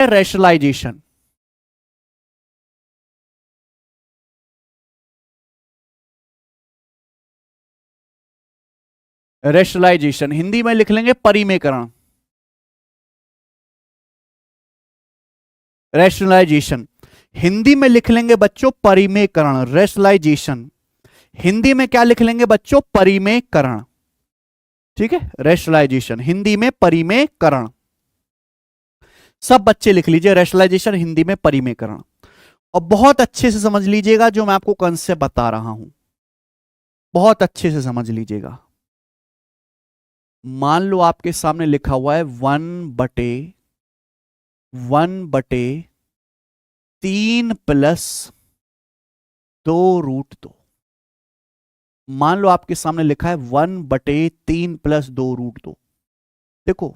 Rationalisation. Rationalisation Hindi में लिख लेंगे परिमेयकरण। रेशनलाइजेशन हिंदी में लिख लेंगे बच्चों परिमेयकरण। रेशनलाइजेशन हिंदी में क्या लिख लेंगे बच्चों? परिमेयकरण। ठीक है, रेशनलाइजेशन हिंदी में परिमेयकरण। सब बच्चे लिख लीजिए रेशनलाइजेशन हिंदी में परिमेयकरण। और बहुत अच्छे से समझ लीजिएगा जो मैं आपको कंसेप्ट बता रहा हूं, बहुत अच्छे से समझ लीजिएगा। मान लो आपके सामने लिखा हुआ है 1/3+2√2। मान लो आपके सामने लिखा है 1/3+2√2। देखो,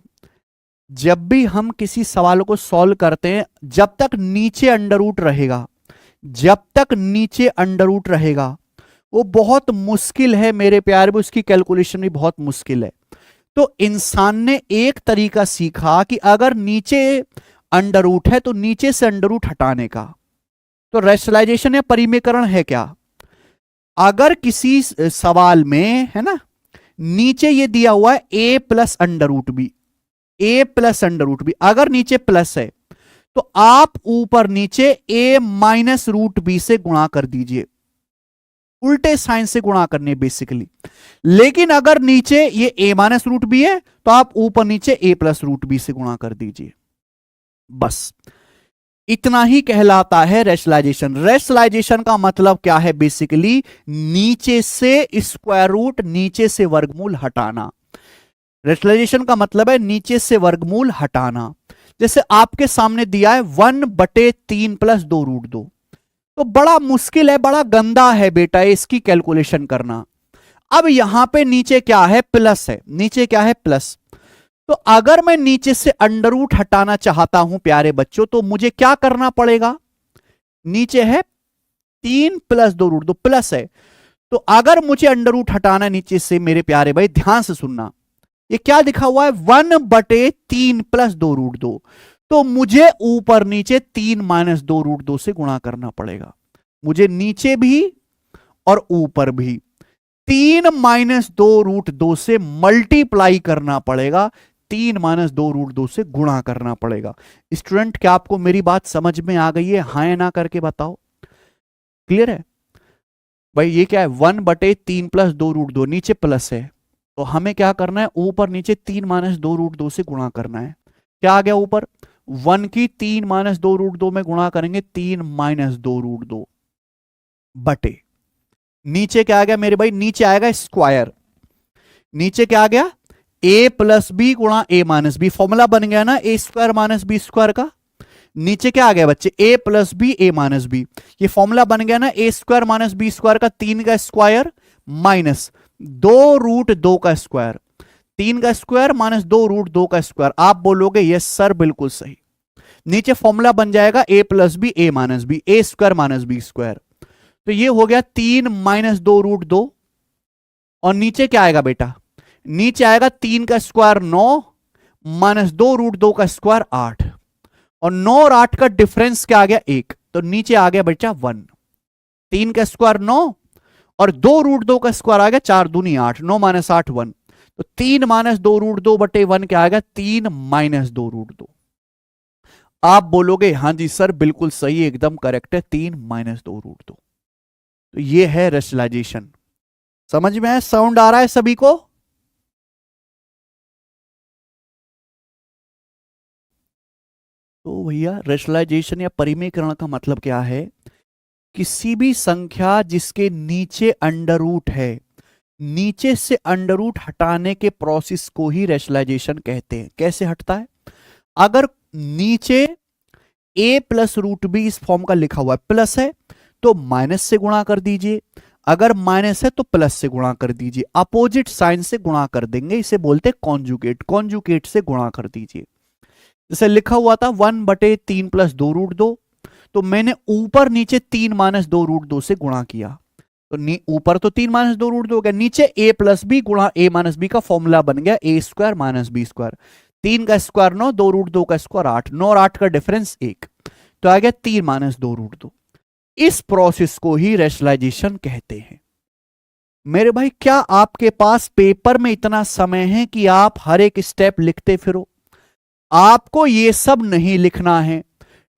जब भी हम किसी सवाल को सॉल्व करते हैं, जब तक नीचे अंडर रूट रहेगा, जब तक नीचे अंडर रूट रहेगा, वो बहुत मुश्किल है मेरे प्यारे, वो उसकी कैलकुलेशन भी बहुत मुश्किल है। तो इंसान ने एक तरीका सीखा कि अगर नीचे अंडर रूट है तो नीचे से अंडर रूट हटाने का। तो रेशनलाइजेशन या परिमेयकरण है क्या? अगर किसी सवाल में है ना, नीचे ये दिया हुआ है a+√b, a+√b, अगर नीचे प्लस है तो आप ऊपर नीचे a-√b से गुणा कर दीजिए, उल्टे साइन से गुणा करने बेसिकली। लेकिन अगर नीचे ये a-√b है तो आप ऊपर नीचे a+√b से गुणा कर दीजिए। बस इतना ही कहलाता है रेशनलाइजेशन। रेशनलाइजेशन का मतलब क्या है? बेसिकली नीचे से स्क्वायर रूट, नीचे से वर्गमूल हटाना। रेशनलाइजेशन का मतलब है नीचे से वर्गमूल हटाना। जैसे आपके सामने दिया है 1/3+2√2, तो बड़ा मुश्किल है, बड़ा गंदा है बेटा इसकी कैलकुलेशन करना। अब यहां पे नीचे क्या है? प्लस है। नीचे क्या है? प्लस। तो अगर मैं नीचे से अंडर रूट हटाना चाहता हूं प्यारे बच्चों, तो मुझे क्या करना पड़ेगा? नीचे है 3+2√2, प्लस है। तो अगर मुझे अंडर रूट हटाना नीचे से मेरे प्यारे भाई, ध्यान से सुनना, ये क्या लिखा हुआ है? 1/3+2√2। तो मुझे ऊपर नीचे 3-2√2 से गुणा करना पड़ेगा। मुझे नीचे भी और ऊपर भी 3-2√2 से मल्टीप्लाई करना पड़ेगा, 3-2√2 से गुणा करना पड़ेगा। स्टूडेंट, क्या आपको मेरी बात समझ में आ गई है? हाँ या ना करके बताओ। क्लियर है भाई? ये क्या है? 1/3+2√2, नीचे प्लस है तो हमें क्या करना है? ऊपर नीचे 3-2√2 से गुणा करना है। क्या आ गया ऊपर? 1 की 3-2√2 में गुणा करेंगे 3-2√2 बटे, नीचे क्या आ गया मेरे भाई? नीचे आएगा स्क्वायर। नीचे क्या आ गया? a+b गुणा a-b, फॉर्मूला बन गया ना a² - b² का। नीचे क्या आ गया बच्चे? a+b a-b, ये फॉर्मूला बन गया ना a² - b² का, 3 का स्क्वायर माइनस 2√2 का स्क्वायर, 3 का स्क्वायर माइनस 2√2 का स्क्वायर। आप बोलोगे यस सर बिल्कुल सही। नीचे फॉर्मूला बन जाएगा a+b a-b, a² - b²। तो ये हो गया 3-2√2। और नीचे क्या आएगा बेटा? नीचे आएगा 3 का स्क्वायर 9 माइनस 2√2 का स्क्वायर 8, और 9 और 8 का डिफरेंस क्या आ गया? 1। तो नीचे आ गया बच्चा 1। 3 का स्क्वायर 9 और 2√2 का स्क्वायर आ गया 4 दूनी 8, 9 - 8 1। तो 3-2√2 बटे 1 क्या आ गया? 3-2√2। आप बोलोगे हां जी सर बिल्कुल सही, एकदम करेक्ट है, 3-2√2। तो ये है रेशनलाइजेशन। समझ में है? साउंड आ रहा है सभी को? तो भैया रेशनलाइजेशन या परिमेयकरण का मतलब क्या है? किसी भी संख्या जिसके नीचे अंडर रूट है, नीचे से अंडर रूट हटाने के प्रोसेस को ही रेशनलाइजेशन कहते हैं। कैसे हटता है? अगर नीचे a+√b इस फॉर्म का लिखा हुआ है, प्लस है तो माइनस से गुणा कर दीजिए, अगर माइनस है तो प्लस से गुणा कर दीजिए, अपोजिट साइन से गुणा कर देंगे, इसे बोलते हैं कॉन्जुगेट। कॉन्जुगेट से गुणा कर दीजिए। जैसे लिखा हुआ था 1/3+2√2, तो मैंने ऊपर नीचे 3-2√2 से गुणा किया, तो ऊपर तो 3-2√2 हो गया, नीचे a+b गुणा a-b का फॉर्मूला बन गया a² - b²। 3 का स्क्वायर 9, 2 रूट 2 का स्क्वायर 8, 9 और 8 का डिफरेंस 1, तो आ गया 3 माइनस 2 रूट 2। इस प्रोसेस को ही रेशनलाइजेशन कहते हैं। मेरे भाई क्या आपके पास पेपर में इतना समय है कि आप हर एक स्टेप लिखते फिरो? आपको ये सब नहीं लिखना है,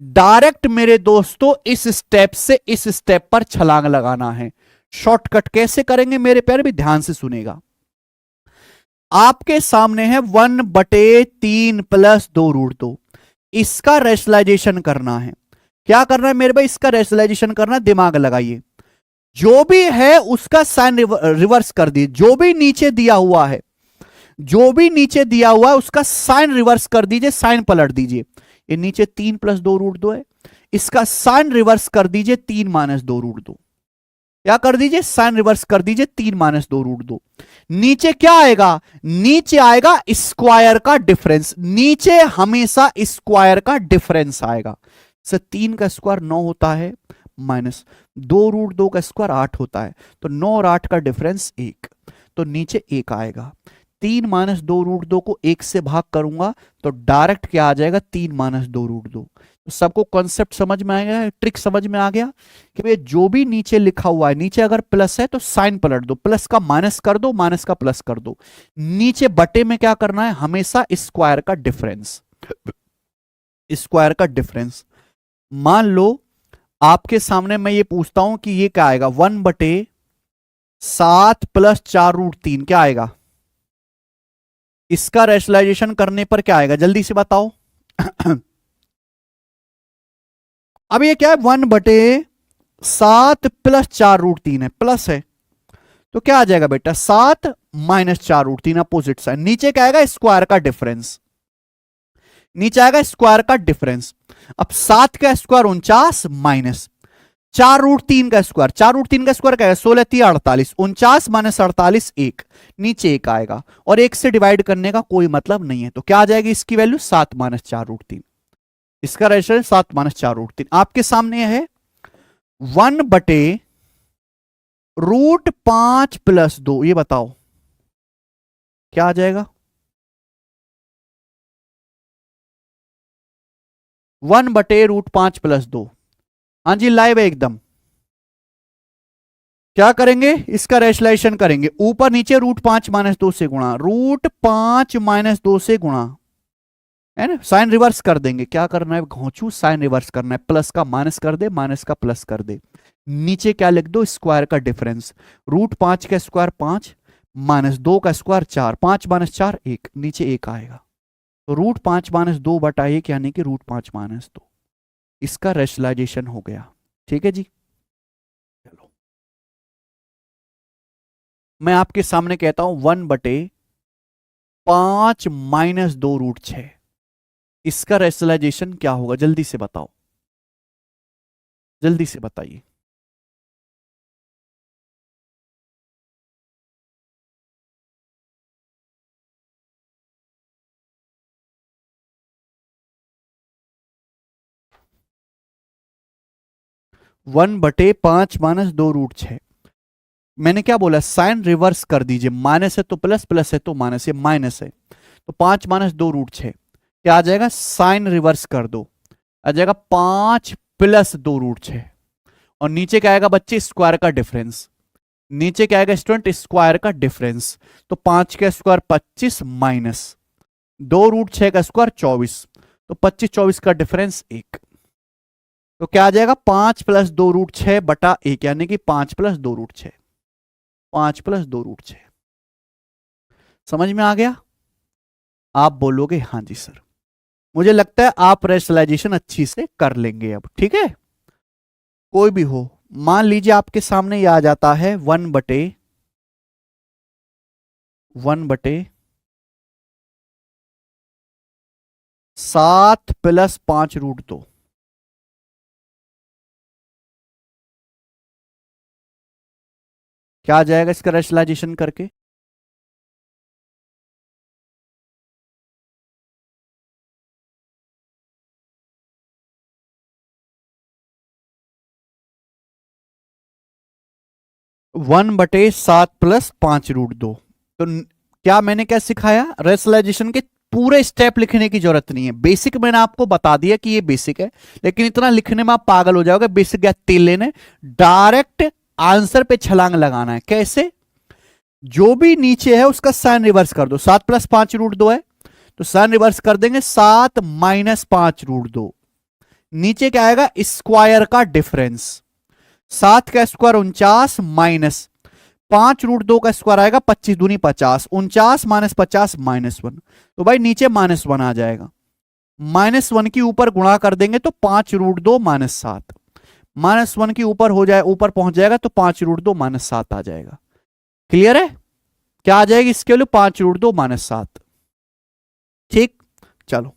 डायरेक्ट मेरे दोस्तों इस स्टेप से इस स्टेप पर छलांग लगाना है। शॉर्टकट कैसे करेंगे मेरे प्यारे, भी ध्यान से सुनेगा। आपके सामने है 1/3 प्लस 2 रूट 2, इसका रेशनलाइजेशन करना है। क्या करना है मेरे भाई? इसका रेशनलाइजेशन करना, दिमाग लगाइए। जो भी है उसका साइन रिवर्स कर दीजिए। जो भी नीचे दिया हुआ है, जो भी नीचे दिया हुआ है उसका साइन रिवर्स कर दीजिए, साइन पलट दीजिए। ये नीचे 3 प्लस 2 रूट 2 है, इसका साइन रिवर्स कर दीजिए 3 माइनस 2 रूट 2। क्या कर दीजिए? साइन रिवर्स कर दीजिए 3 माइनस 2 रूट 2। नीचे क्या आएगा? नीचे आएगा स्क्वायर का डिफरेंस। नीचे हमेशा स्क्वायर का डिफरेंस आएगा। सर 3 का स्क्वायर 9 होता है, माइनस 2 रूट 2 का स्क्वायर 8 होता है, तो 9 और 8 का डिफरेंस 1, तो नीचे 1 आएगा। 3 माइनस 2 रूट 2 को 1 से भाग करूंगा तो डायरेक्ट क्या आ जाएगा? 3 माइनस 2 रूट 2। तो सबको कॉन्सेप्ट समझ में आ गया, ट्रिक समझ में आ गया कि भाई जो भी नीचे लिखा हुआ है, नीचे अगर प्लस है तो साइन पलट दो, प्लस का माइनस कर दो, माइनस का प्लस कर दो। नीचे बटे में क्या करना है? हमेशा स्क्वायर का डिफरेंस, स्क्वायर का डिफरेंस। मान लो आपके सामने मैं ये पूछता हूं कि ये क्या आएगा? 1/7 प्लस 4 रूट 3 क्या आएगा? इसका रेशनलाइजेशन करने पर क्या आएगा? जल्दी से बताओ। अब ये क्या है? 1/7 प्लस 4 रूट 3 है, प्लस है, तो क्या आ जाएगा बेटा? 7 माइनस 4 रूट 3, अपोजिट साइन। नीचे क्या आएगा? स्क्वायर का डिफरेंस, नीचे आएगा स्क्वायर का डिफरेंस। अब 7 का स्क्वायर 49 माइनस 4 रूट 3 का स्क्वायर, 4 रूट 3 का स्क्वायर क्या है? 16 3 48, 49 माइनस 48 1, नीचे 1 आएगा, और 1 से डिवाइड करने का कोई मतलब नहीं है, तो क्या आ जाएगी इसकी वैल्यू? 7 minus 4 root 3। इसका रेशनल 7 माइनस 4 रूट 3 आपके सामने है। 1/√5 प्लस 2, ये बताओ क्या आ जाएगा? 1/√5 प्लस 2। हाँ जी, लाइव है एकदम। क्या करेंगे? इसका रेशनलाइजेशन करेंगे, ऊपर नीचे √5 माइनस 2 से गुणा, √5 माइनस 2 से गुणा, है ना? साइन रिवर्स कर देंगे। क्या करना है घोंचू? साइन रिवर्स करना है। प्लस का माइनस कर दे, माइनस का प्लस कर दे। नीचे क्या लिख दो? स्क्वायर का डिफरेंस। √5 का स्क्वायर 5 माइनस 2 का स्क्वायर 4, 5 माइनस 4 1, नीचे 1 आएगा, तो √5 माइनस 2 बटा 1 यानी कि √5 माइनस 2। इसका रेशनलाइजेशन हो गया। ठीक है जी, चलो मैं आपके सामने कहता हूं 1/5 माइनस 2 रूट 6, इसका रेशनलाइजेशन क्या होगा? जल्दी से बताओ, जल्दी से बताइए। वन बटे 5 माइनस 2 रूट 6, मैंने क्या बोला? साइन रिवर्स कर दीजिए। माइनस है तो प्लस, प्लस है तो माइनस, ये माइनस है, तो 5 माइनस 2 रूट 6 क्या आ जाएगा? साइन रिवर्स कर दो, आ जाएगा 5 प्लस 2 रूट 6, और नीचे क्या आएगा बच्चे? स्क्वायर का डिफरेंस। नीचे क्या आएगा स्टूडेंट? स्क्वायर का डिफरेंस, तो 5 का स्क्वायर 25 माइनस 2 रूट 6 का स्क्वायर 24, तो 25 24 का डिफरेंस 1, तो क्या आ जाएगा? 5 प्लस 2 रूट 6 बटा 1, यानी कि 5 प्लस 2 रूट 6, 5 प्लस 2 रूट 6। समझ में आ गया? आप बोलोगे हाँ जी सर। मुझे लगता है आप रेशनलाइजेशन अच्छी से कर लेंगे अब। ठीक है, कोई भी हो, मान लीजिए आपके सामने ये आ जाता है 1/7 प्लस 5 रूट 2, क्या आ जाएगा इसका रेशनलाइजेशन करके? वन बटे 7 प्लस 5 रूट 2, तो क्या मैंने क्या सिखाया? रेशनलाइजेशन के पूरे स्टेप लिखने की जरूरत नहीं है। बेसिक मैंने आपको बता दिया कि ये बेसिक है, लेकिन इतना लिखने में आप पागल हो जाओगे। बेसिक या तेल लेने, डायरेक्ट आंसर पे छलांग लगाना है। कैसे? जो भी नीचे है उसका साइन रिवर्स कर दो। 7 + 5 √2 है, तो साइन रिवर्स कर देंगे। 7 - 5 √2, नीचे क्या आएगा? स्क्वायर का डिफरेंस। 7 का स्क्वायर 49 माइनस 5 √2 का स्क्वायर आएगा 25 दूनी 50, 49 - 50 -1, तो भाई नीचे -1 आ जाएगा। -1 की ऊपर गुणा कर देंगे तो 5 √2 -7, -1 की ऊपर हो जाए, ऊपर पहुंच जाएगा तो 5 √2 -7 आ जाएगा। क्लियर है? क्या आ जाएगी इसके वैल्यू? 5 √2 -7। ठीक, चलो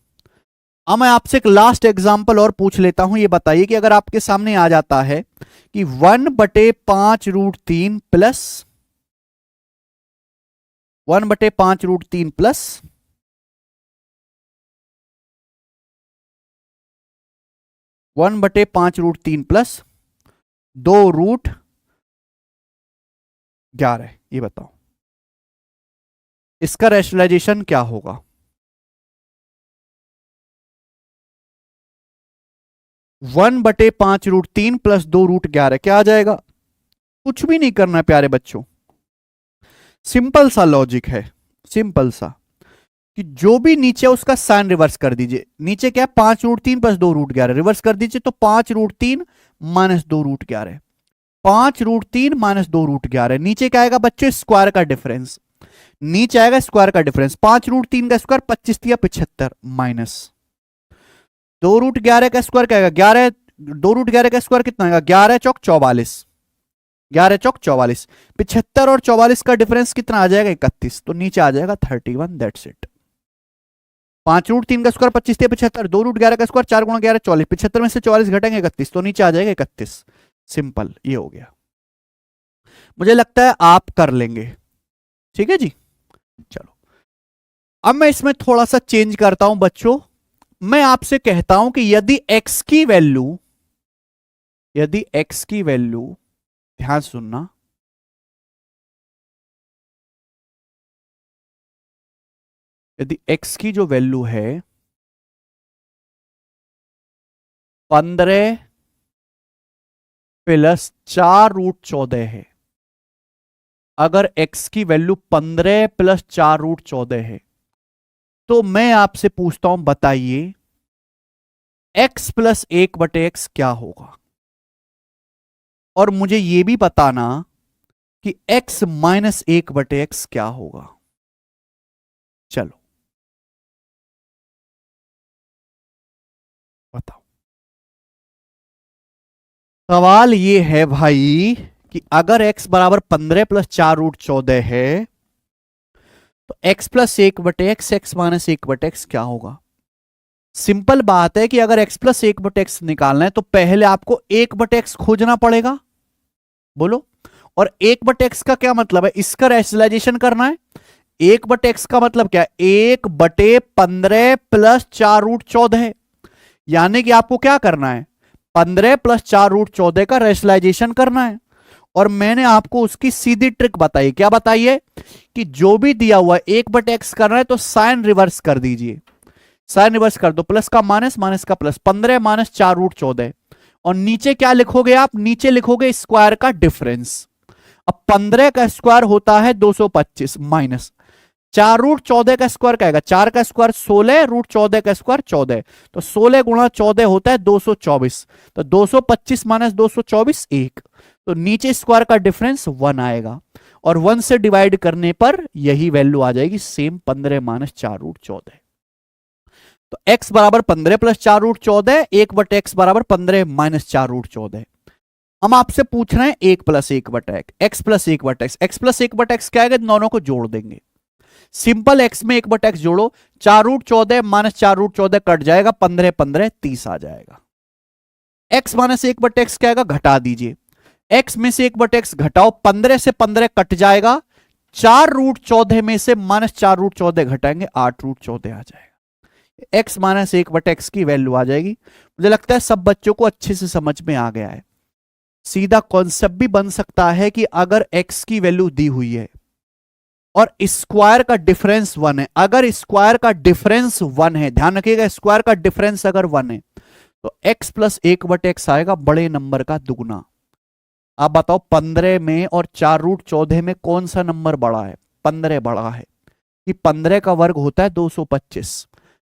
अब मैं आपसे एक लास्ट एग्जांपल और पूछ लेता हूं। ये बताइए कि अगर आपके सामने आ जाता है कि 1/5 √3 प्लस 1/5 √3 प्लस 1/5 √3 प्लस 2√11, ये बताओ इसका रैशनलाइजेशन क्या होगा? 1/5 √3 प्लस 2√11 क्या आ जाएगा? कुछ भी नहीं करना प्यारे बच्चों, सिंपल सा लॉजिक है, सिंपल सा, कि जो भी नीचे उसका साइन रिवर्स कर दीजिए। नीचे क्या है? 5 √3 प्लस 2√11, रिवर्स कर दीजिए तो 5 √3 - 2√11, 5 √3 - 2√11। नीचे क्या आएगा बच्चों? स्क्वायर का डिफरेंस। नीचे आएगा स्क्वायर का डिफरेंस, 5 √3 का स्क्वायर 25 या 75 माइनस 2√11 का स्क्वायर क्या आएगा? 11, 2√11 का स्क्वायर कितना आएगा? 11 चौक 44, 11 चौक 44, 75 और 44 का डिफरेंस कितना आ जाएगा? 31, तो नीचे आ जाएगा 31। That's it. 5 √3 का स्क्वायर 25 या 75, 2√11 का स्क्वायर 4 × 11 44, 75 में से 44 घटेंगे 31, तो नीचे आ जाएगा 31। सिंपल, ये हो गया। मुझे लगता है आप कर लेंगे। ठीक है जी, चलो अब मैं इसमें थोड़ा सा चेंज करता हूं बच्चों। मैं आपसे कहता हूं कि यदि x की वैल्यू, ध्यान सुनना, यदि x की जो वैल्यू है 15 + 4√14 है, अगर x की वैल्यू 15 + 4√14 है, तो मैं आपसे पूछता हूं बताइए x + 1/x क्या होगा? और मुझे यह भी बताना कि x - 1/x क्या होगा। चलो बताओ। सवाल ये है भाई कि अगर x बराबर 15 + 4√14 है तो x + 1/x, x - 1/x क्या होगा? सिंपल बात है कि अगर x + 1/x निकालना है तो पहले आपको 1/x खोजना पड़ेगा। बोलो, और 1/x का क्या मतलब है? इसका रैशनलाइजेशन करना है। 1/x का मतलब क्या है? 1/15 + 4√14 है, यानी कि आपको क्या करना है? 15 + 4√14 का रैशनलाइजेशन करना है। और मैंने आपको उसकी सीधी ट्रिक बताई। क्या बताई है? कि जो भी दिया हुआ है 1/x करना है तो साइन रिवर्स कर दीजिए। साइन रिवर्स कर दो, प्लस का माइनस, माइनस का प्लस, 15 - 4√14, और नीचे क्या लिखोगे आप? नीचे लिखोगे स्क्वायर का डिफरेंस। अब 15 का स्क्वायर होता है 225 माइनस 4√14 का स्क्वायर क्या आएगा? 4 का स्क्वायर 16, √14 का स्क्वायर 14, तो 16 × 14 होता है 224, तो 225 - 224 1, तो नीचे स्क्वायर का डिफरेंस 1 आएगा, और 1 से डिवाइड करने पर यही वैल्यू आ जाएगी सेम, 15 - 4√14। तो x बराबर 15 + 4√14, 1/x बराबर 15 - 4√14। हम आपसे पूछ रहे हैं 1 + 1/x, x + 1/x, x + 1/x क्या आएगा? दोनों को जोड़ देंगे। सिंपल, x में 1/x जोड़ो, 4√14 - 4√14 कट जाएगा, 15 15 30 आ जाएगा। x - 1/x क्या आएगा? घटा दीजिए, x में से 1/x घटाओ, 15 से 15 कट जाएगा, 4√14 में से -4√14 घटाएंगे, 8√14 आ जाएगा। x - 1/x की वैल्यू आ जाएगी। मुझे लगता है सब बच्चों को अच्छे से समझ में आ गया है। सीधा कॉन्सेप्ट भी बन सकता है कि अगर x की वैल्यू दी हुई है और स्क्वायर का डिफरेंस 1 है। अगर स्क्वायर का डिफरेंस 1 है, ध्यान रखिएगा, स्क्वायर का डिफरेंस अगर 1 है तो x प्लस 1/x आएगा बड़े नंबर का दुगना। आप बताओ 15 में और 4√14 में कौन सा नंबर बड़ा है? 15 बड़ा है कि 15 का वर्ग होता है 225,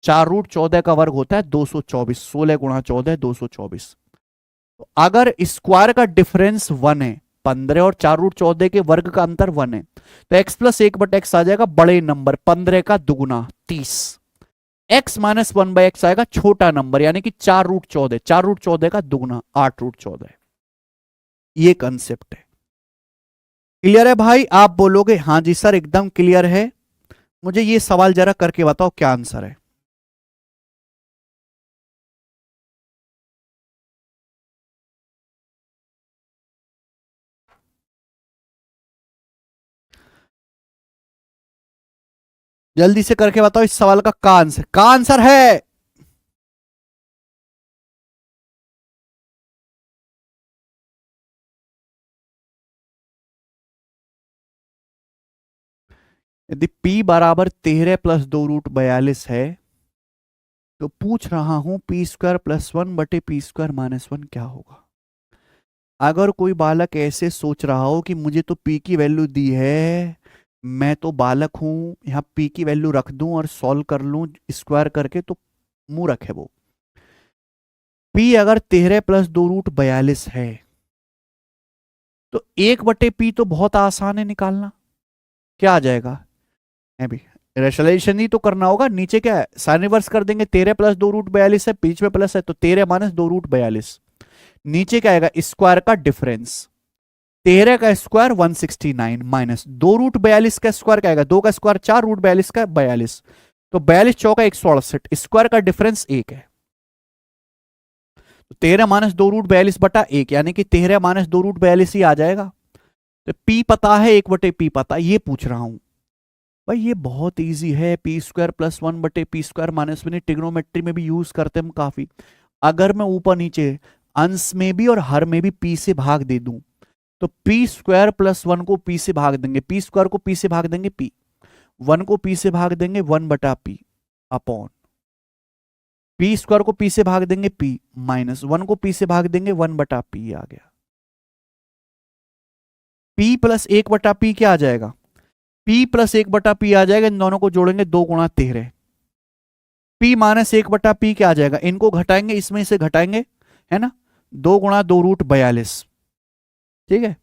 4√14 का वर्ग होता है 224, 16 गुणा 14 224। तो अगर स्क्वायर का डिफरेंस 1 है, 15 और 4√14 के वर्ग का अंतर 1 है, तो x प्लस 1/x आ जाएगा बड़े नंबर 15 का दुगुना 30। x माइनस 1/x आएगा छोटा नंबर यानी कि 4√14, 4√14 का दुगुना 8√14। ये कंसेप्ट है। क्लियर है भाई? आप बोलोगे हाँ जी सर एकदम क्लियर है। मुझे ये सवाल जरा करके बताओ क्या आंसर है। जल्दी से करके बताओ इस सवाल का आंसर, का आंसर है। यदि p बराबर 13 प्लस 2√42 है तो पूछ रहा हूं p² +1/p² - 1 क्या होगा। अगर कोई बालक ऐसे सोच रहा हो कि मुझे तो p की वैल्यू दी है, मैं तो बालक हूं, यहां p की वैल्यू रख दूं और सॉल्व कर लूं स्क्वायर करके, तो मूर्ख है वो। p अगर 13 प्लस 2√42 है तो 1/p तो बहुत आसान है निकालना। क्या आ जाएगा? अभी रेशनलाइजेशन ही तो करना होगा। नीचे क्या है, साइन रिवर्स कर देंगे। 13 प्लस 2√42 है, बीच में प्लस है तो 13 माइनस 2√42। नीचे क्या आएगा? स्क्वायर का डिफरेंस। 13 का स्क्वायर 169 माइनस 2√42 का स्क्वायर क्या आएगा? 2 का स्क्वायर 4, √42 का 42, तो 42 चौका 168। स्क्वायर का डिफरेंस 1 है, तो 13 माइनस 2√42/1 यानी कि 13 माइनस 2√42 ही आ जाएगा। तो p पता है, 1/p पता, ये पूछ रहा हूं भाई। ये बहुत इजी है। p² +1/p² - 1 ट्रिग्नोमेट्री में भी यूज करते हैं हम काफी। अगर मैं ऊपर नीचे अंश में भी और हर में भी p से भाग दे दूं तो p² +1 को p से भाग देंगे, p² को p से भाग देंगे p, 1 को p से भाग देंगे 1/p अपॉन p² को p से भाग देंगे p माइनस 1 को p से भाग देंगे 1/p आ गया। p + 1/p क्या आ जाएगा? p + 1/p आ जाएगा। इन दोनों को जोड़ेंगे 2 गुणा 13। p माइनस 1/p क्या आ जाएगा? इनको घटाएंगे, इसमें से घटाएंगे, है ना, 2 गुणा 2√42। ठीक है,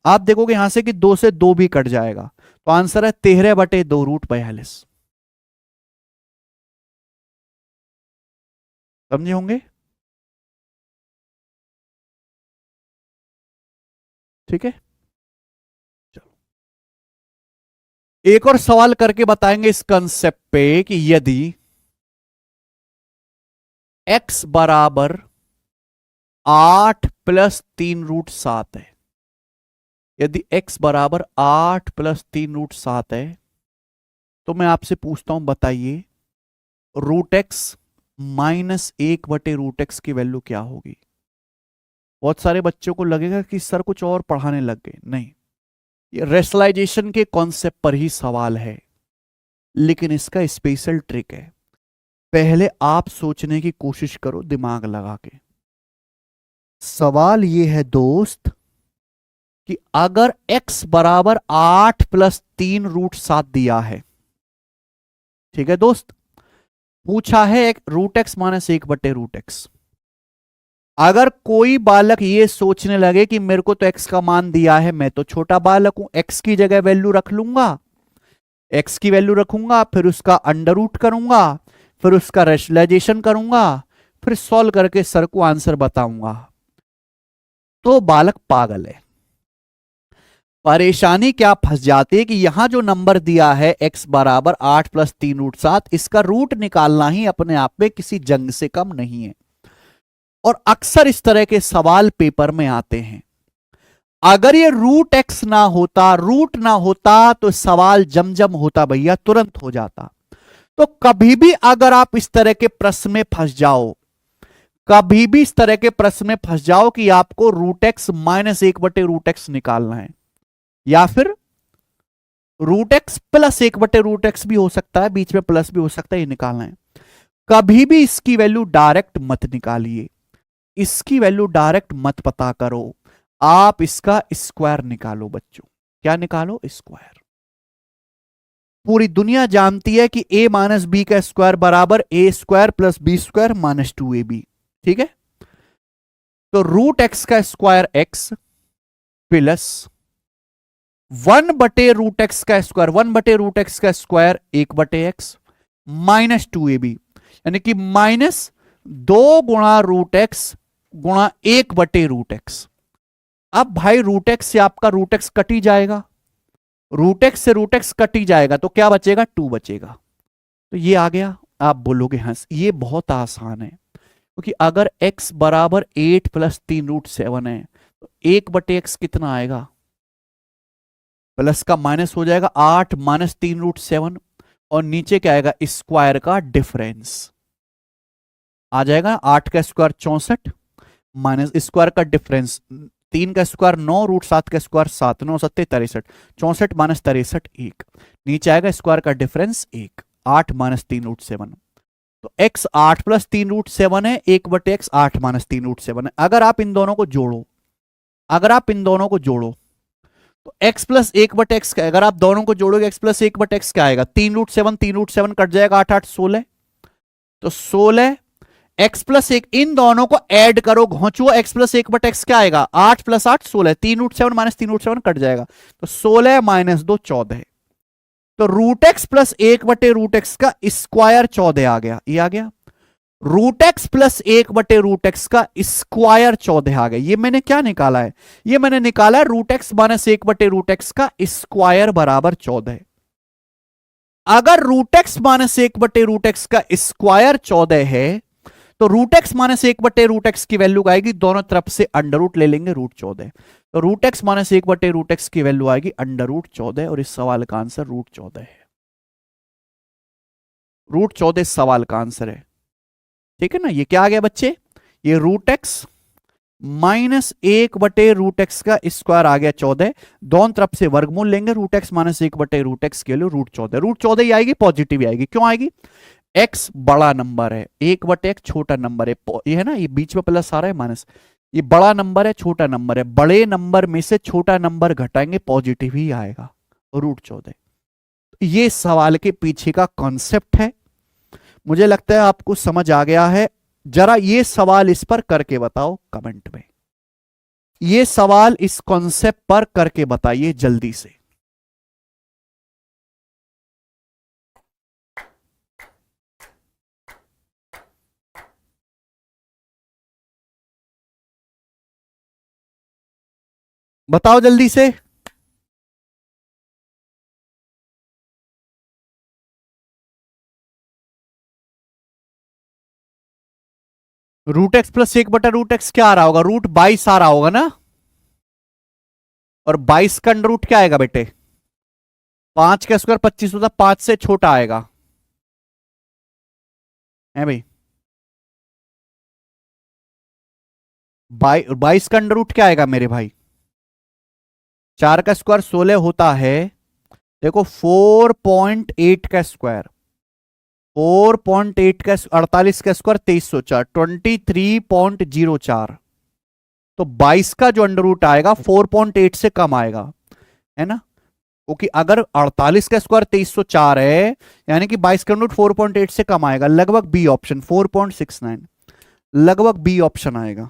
आप देखोगे यहां से कि 2 से 2 भी कट जाएगा, तो आंसर है 13/2√42। समझे होंगे? ठीक है, चलो एक और सवाल करके बताएंगे इस कंसेप्ट पे कि यदि x बराबर 8 + 3√7 है, यदि x बराबर 8 + 3√7 है, तो मैं आपसे पूछता हूं, बताइए √x - 1/√x की वैल्यू क्या होगी। बहुत सारे बच्चों को लगेगा कि सर कुछ और पढ़ाने लग गए, नहीं, ये रेशनलाइजेशन के कॉन्सेप्ट पर ही सवाल है, लेकिन इसका स्पेशल ट्रिक है। पहले आप सोचने की कोशिश करो दिमाग लगा के। सवाल ये है दोस्त कि अगर x बराबर 8 + 3√7 दिया है, ठीक है दोस्त, पूछा है √x - 1/√x। अगर कोई बालक ये सोचने लगे कि मेरे को तो x का मान दिया है, मैं तो छोटा बालक हूं, x की जगह वैल्यू रख लूंगा, x की वैल्यू रखूंगा, फिर उसका अंडर रूट करूंगा, फिर उसका रेशनलाइजेशन करूंगा, फिर सॉल्व करके सर को आंसर बताऊंगा, तो बालक पागल है। परेशानी क्या फंस जाती है कि यहां जो नंबर दिया है x बराबर 8 + 3√7, इसका रूट निकालना ही अपने आप में किसी जंग से कम नहीं है, और अक्सर इस तरह के सवाल पेपर में आते हैं। अगर ये √x ना होता, रूट ना होता, तो सवाल जमजम होता भैया, तुरंत हो जाता। तो कभी भी अगर आप इस तरह के प्रश्न में फंस जाओ, कभी भी इस तरह के प्रश्न में फंस जाओ कि आपको √x - 1/√x निकालना है, या फिर रूट एक्स प्लस 1/√x भी हो सकता है, बीच में प्लस भी हो सकता है, ये निकालना है। कभी भी इसकी वैल्यू डायरेक्ट मत निकालिए, इसकी वैल्यू डायरेक्ट मत पता करो, आप इसका स्क्वायर निकालो बच्चों। क्या निकालो? स्क्वायर। पूरी दुनिया जानती है कि a माइनस बी का स्क्वायर बराबर a square plus B square minus 2ab। ठीक है, तो रूट एक्स का स्क्वायर x प्लस 1/√x का स्क्वायर, 1/√x का स्क्वायर 1/x माइनस 2ab, यानी कि माइनस 2 गुणा रूट एक्स गुणा 1/√x। अब भाई रूट एक्स से आपका रूट एक्स कट ही जाएगा, रूट एक्स से रूट एक्स कट ही जाएगा, तो क्या बचेगा? 2 बचेगा। तो ये आ गया। आप बोलोगे हंस, ये बहुत आसान है, क्योंकि अगर x बराबर 8 प्लस 3√7 है तो 1/x कितना आएगा? प्लस का माइनस हो जाएगा 8 माइनस 3√7, और नीचे क्या आएगा? स्क्वायर का डिफरेंस आ जाएगा। 8 का स्क्वायर 64 माइनस स्क्वायर का डिफरेंस 3 का स्क्वायर 9, √7 का स्क्वायर 7, 9 7 63, 64 माइनस 63 1, नीचे आएगा स्क्वायर का डिफरेंस 1, 8 माइनस 3√7। तो x 8 प्लस 3√7 है, 1/x 8 माइनस 3√7 है। अगर आप इन दोनों को जोड़ो, अगर आप इन दोनों को जोड़ो तो x प्लस 1/x का, अगर आप दोनों को जोड़ोगे x प्लस 1/x क्या आएगा? 3√7, 3√7 कट जाएगा, 8 8 16, तो 16 x प्लस 1, इन दोनों को ऐड करो, घोंचो, x प्लस 1/x क्या आएगा? 8 प्लस 8 16, 3√7 माइनस 3√7 कट जाएगा, तो 16 माइनस 2 14, तो रूट एक्स प्लस 1/√x का स्क्वायर 14 आ गया। ये आ गया रूट एक्स प्लस 1/√x का स्क्वायर 14 आ गया। ये मैंने क्या निकाला है? ये मैंने निकाला है रूट एक्स माइनस 1/√x का स्क्वायर बराबर 14। अगर रूट एक्स माइनस 1/√x का स्क्वायर 14 है तो रूट एक्स माइनस 1/√x की वैल्यू आएगी, दोनों तरफ से अंडर रूट ले लेंगे, √14। तो रूट एक्स माइनस 1/√x की वैल्यू आएगी √14, और इस सवाल का आंसर √14 है। √14 इस सवाल का आंसर है। ठीक है ना? ये क्या आ गया बच्चे? ये रूट एक्स माइनस 1/√x का स्क्वायर आ गया 14, दोनों तरफ से वर्गमूल लेंगे, रूट एक्स माइनस 1/√x के लिए √14, √14 ही आएगी, पॉजिटिव ही आएगी। क्यों आएगी? x बड़ा नंबर है, 1/x छोटा नंबर है, ये है ना, ये बीच में प्लस आ रहा है माइनस, ये बड़ा नंबर है, छोटा नंबर है, बड़े नंबर में से छोटा नंबर घटाएंगे, पॉजिटिव ही आएगा, √14। ये सवाल के पीछे का कॉन्सेप्ट है, मुझे लगता है आपको समझ आ गया है। जरा ये सवाल इस पर करके बताओ कमेंट में, ये सवाल इस कॉन्सेप्ट पर करके बताइए जल्दी से। बताओ जल्दी से। रूट एक्स प्लस 1/√x क्या आ रहा होगा? √22 आ रहा होगा ना, और 22 का अंडर रूट क्या आएगा बेटे? 5 का स्क्वायर 25 होता, 5 से छोटा आएगा, है भाई। 22 का अंडर रूट क्या आएगा मेरे भाई? 4 का स्क्वायर 16 होता है, देखो 4.8 का स्क्वायर, 4.8 का 48 का स्क्वायर 2304, 23.04, तो 22 का जो अंडर रूट आएगा 4.8 से कम आएगा, है ना, क्योंकि अगर 48 का स्क्वायर 2304 है, यानी कि 22 का अंडर रूट 4.8 से कम आएगा, लगभग बी ऑप्शन 4.69, लगभग बी ऑप्शन आएगा।